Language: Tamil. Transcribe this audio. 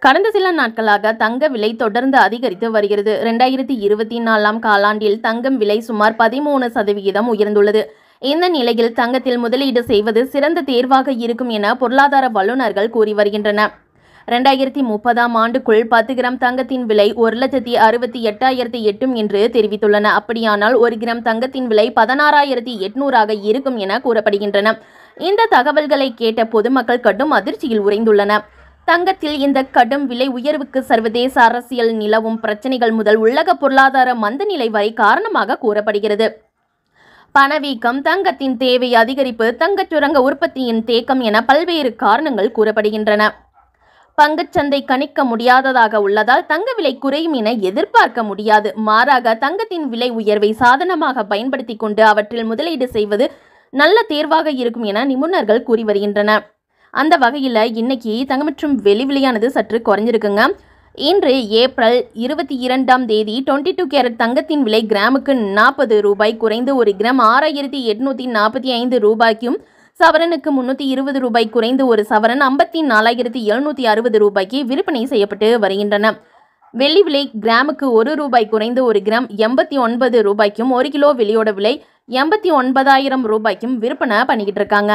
கடந்த சில நாட்களாக தங்க விலை தொடர்ந்து அதிகரித்து வருகிறது. 2024ஆம் காலாண்டில் தங்கம் விலை சுமார் 13% உயர்ந்துள்ளது. இந்த நிலையில் தங்கத்தில் முதலீடு செய்வது சிறந்த தேர்வாக இருக்கும் என பொருளாதார வல்லுநர்கள் கூறி வருகின்றனர். 2030ஆம் ஆண்டுக்குள் 10 கிராம் தங்கத்தின் விலை 1,68,000 எட்டும் என்று தெரிவித்துள்ளன. அப்படியானால் 1 கிராம் தங்கத்தின் விலை 16,800 இருக்கும் என கூறப்படுகின்றன. இந்த தகவல்களை கேட்ட பொதுமக்கள் கடும் அதிர்ச்சியில் உறைந்துள்ளனர். தங்கத்தில் இந்த கடும் விலை உயர்வுக்கு சர்வதேச அரசியல் நிலவும் பிரச்சனைகள் முதல் உலக பொருளாதார மந்தநிலை வரை காரணமாக கூறப்படுகிறது. பணவீக்கம், தங்கத்தின் தேவை அதிகரிப்பு, தங்கச் சுரங்க உற்பத்தியின் தேக்கம் என பல்வேறு காரணங்கள் கூறப்படுகின்றன. பங்குச்சந்தை கணிக்க முடியாததாக உள்ளதால் தங்க விலை குறையும் என எதிர்பார்க்க முடியாது. மாறாக தங்கத்தின் விலை உயர்வை சாதனமாக பயன்படுத்தி கொண்டு அவற்றில் முதலீடு செய்வது நல்ல தேர்வாக இருக்கும் என நிபுணர்கள் கூறி வருகின்றனர். அந்த வகையில் இன்னைக்கு தங்கம் மற்றும் வெள்ளி விலையானது சற்று குறைஞ்சிருக்குங்க. இன்று ஏப்ரல் 22ஆம் தேதி 22 கேரட் தங்கத்தின் விலை கிராமுக்கு 40 ரூபாய் குறைந்து 1 கிராம் 6,845 ரூபாய்க்கும், சவரனுக்கு 320 ரூபாய் குறைந்து 1 சவரன் 54,760 ரூபாய்க்கு விற்பனை செய்யப்பட்டு வருகின்றன. வெள்ளி விலை கிராமுக்கு 1 ரூபாய் குறைந்து 1 கிராம் 89 ரூபாய்க்கும், 1 கிலோ வெள்ளியோட விலை 89,000 ரூபாய்க்கும் விற்பனை பண்ணிக்கிட்டு இருக்காங்க.